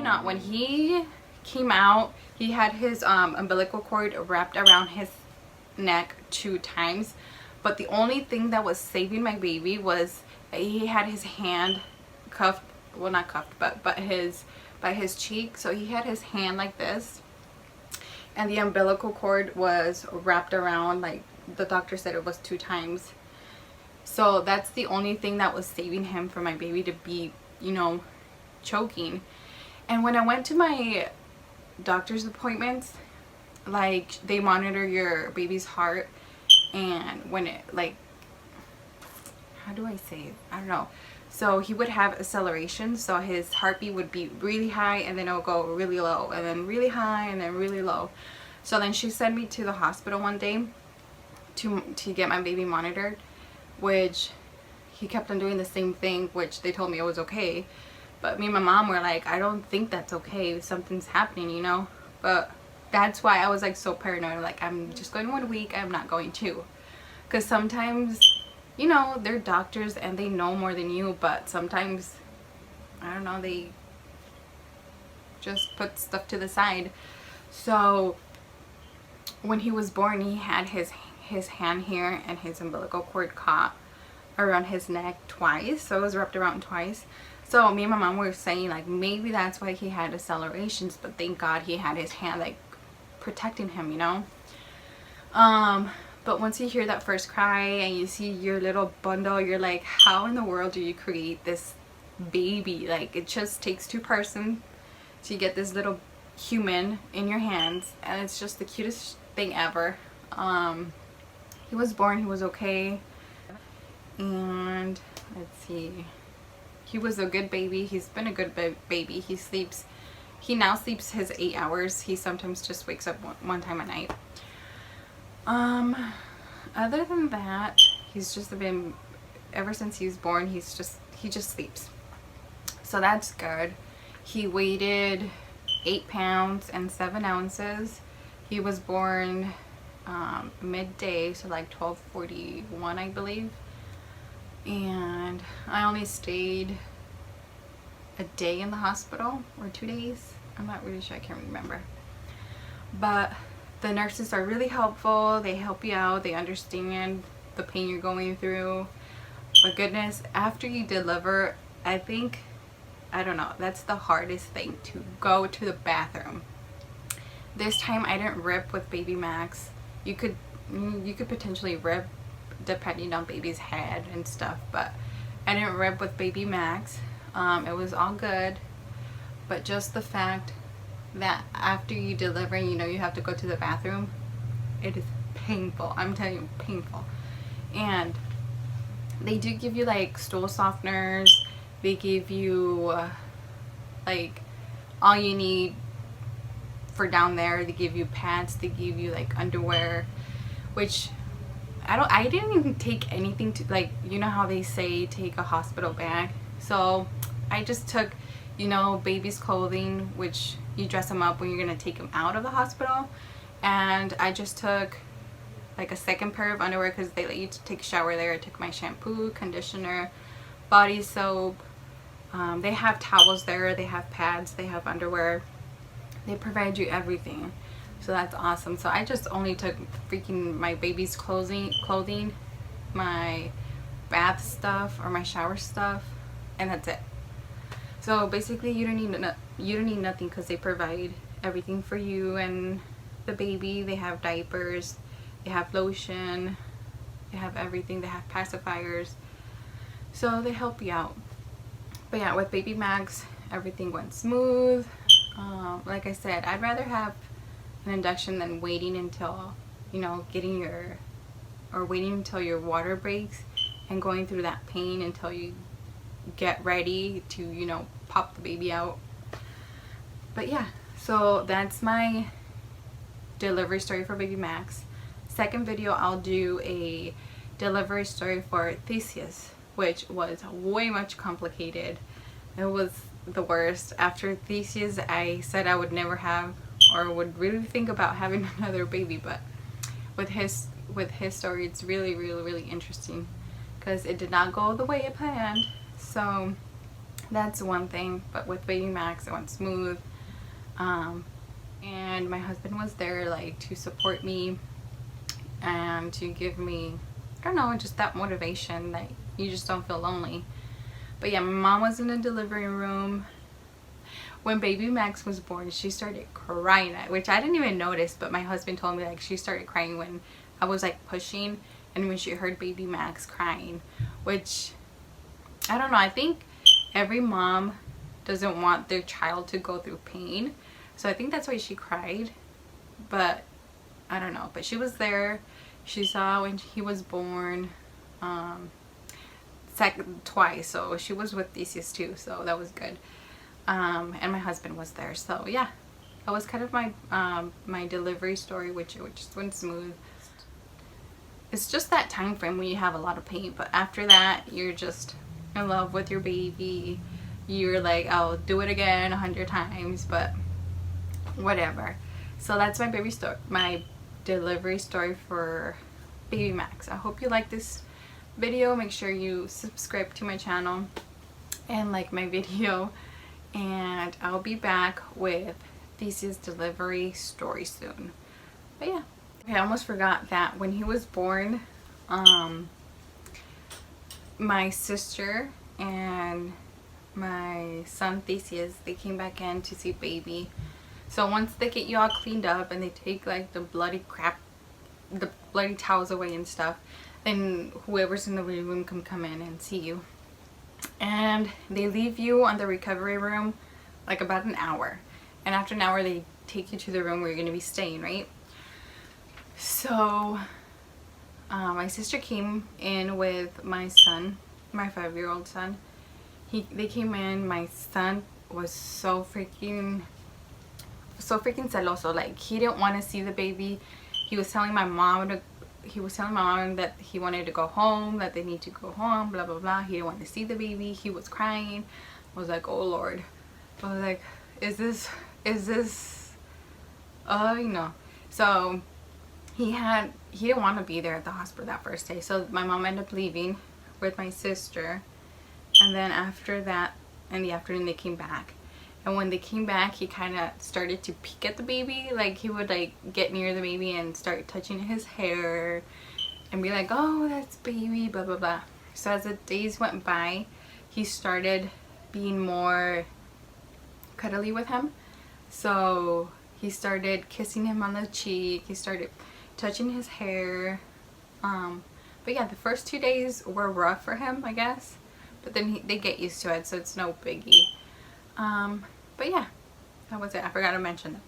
not, when he came out, he had his umbilical cord wrapped around his neck 2 times. But the only thing that was saving my baby was he had his hand cuffed, well not cuffed, but by his cheek. So he had his hand like this, and the umbilical cord was wrapped around, like the doctor said it was 2 times. So that's the only thing that was saving him for my baby to be, you know, choking. And when I went to my doctor's appointments, like they monitor your baby's heart, and when it, like, how do I say it? I don't know. So he would have acceleration, so his heartbeat would be really high, and then it would go really low, and then really high, and then really low. So then she sent me to the hospital one day to get my baby monitored, which he kept on doing the same thing, which they told me it was okay. But me and my mom were like, I don't think that's okay. Something's happening, you know? But that's why I was like so paranoid. Like, I'm just going 1 week, I'm not going 2. Because sometimes, you know, they're doctors and they know more than you, but sometimes, I don't know, they just put stuff to the side. So when he was born, he had his hand here and his umbilical cord caught around his neck twice. So it was wrapped around twice. So me and my mom were saying like maybe that's why he had accelerations, but thank God he had his hand like protecting him, you know. But once you hear that first cry and you see your little bundle, you're like, how in the world do you create this baby? Like, it just takes 2 persons to get this little human in your hands, and it's just the cutest thing ever. He was born, he was okay, and let's see, he was a good baby. He's been a good baby. He now sleeps his 8 hours. He sometimes just wakes up one time a night. Other than that, he's just been, ever since he was born, he just sleeps. So that's good. He weighed 8 pounds and 7 ounces. He was born midday, so like 12:41 I believe. And I only stayed a day in the hospital, or 2 days. I'm not really sure, I can't remember. But the nurses are really helpful. They help you out. They understand the pain you're going through. But goodness, after you deliver, I think, I don't know, that's the hardest thing, to go to the bathroom. This time I didn't rip with Baby Max. You could potentially rip depending on baby's head and stuff, but I didn't rip with Baby Max. It was all good, but just the fact that after you deliver, you know, you have to go to the bathroom, it is painful. I'm telling you, painful. And they do give you like stool softeners. They give you like all you need for down there. They give you pads. They give you like underwear, which I didn't even take anything to, like, you know how they say take a hospital bag. So I just took, you know, baby's clothing, which you dress them up when you're gonna take them out of the hospital, and I just took like a second pair of underwear because they let you take a shower there. I took my shampoo, conditioner, body soap. They have towels there, they have pads, they have underwear. They provide you everything, so that's awesome. So I just only took freaking my baby's clothing, my bath stuff or my shower stuff, and that's it. So basically you don't need nothing because they provide everything for you and the baby. They have diapers, they have lotion, they have everything. They have pacifiers, so they help you out. But yeah, with Baby Max, everything went smooth. Like I said, I'd rather have an induction than waiting until, you know, waiting until your water breaks and going through that pain until you get ready to, you know, pop the baby out. But yeah, so that's my delivery story for Baby Max. Second video, I'll do a delivery story for Theseus, which was way much complicated. It was the worst. After Theseus, I said I would never have or would really think about having another baby, but with his story, it's really interesting because it did not go the way it planned. So that's one thing. But with baby Max, it went smooth. And my husband was there like to support me and to give me, I don't know, just that motivation that you just don't feel lonely. But yeah, my mom was in the delivery room. When baby Max was born, she started crying, which I didn't even notice, but my husband told me like she started crying when I was like pushing, and when she heard baby Max crying, which I don't know, I think every mom doesn't want their child to go through pain, so I think that's why she cried. But I don't know, but she was there. She saw when he was born twice, so she was with Theseus too, so that was good. And my husband was there, so yeah, that was kind of my my delivery story, which just went smooth. It's just that time frame when you have a lot of pain, but after that you're just in love with your baby. You're like, I'll do it again 100 times, but whatever. So that's my baby story, my delivery story for baby Max. I hope you like this video. Make sure you subscribe to my channel and like my video, and I'll be back with Theseus delivery story soon. But yeah, okay, I almost forgot that when he was born, my sister and my son Theseus, they came back in to see baby. So once they get you all cleaned up and they take like the bloody crap, the bloody towels away and stuff, then whoever's in the room can come in and see you. And they leave you on the recovery room like about an hour, and after an hour they take you to the room where you're going to be staying, right? So my sister came in with my son, my 5-year-old son. They came in. My son was so freaking celoso. Like, he didn't want to see the baby. He was telling my mom that he wanted to go home, that they need to go home, blah blah blah. He didn't want to see the baby. He was crying. I was like, oh Lord. I was like, is this you know. So he didn't want to be there at the hospital that first day, so my mom ended up leaving with my sister, and then after that in the afternoon they came back. And when they came back, he kind of started to peek at the baby. Like, he would like get near the baby and start touching his hair and be like, oh, that's baby, blah blah blah. So as the days went by, he started being more cuddly with him. So he started kissing him on the cheek. He started touching his hair. But yeah, the first 2 days were rough for him, I guess. But then they get used to it, so it's no biggie. But yeah, that was it. I forgot to mention that part.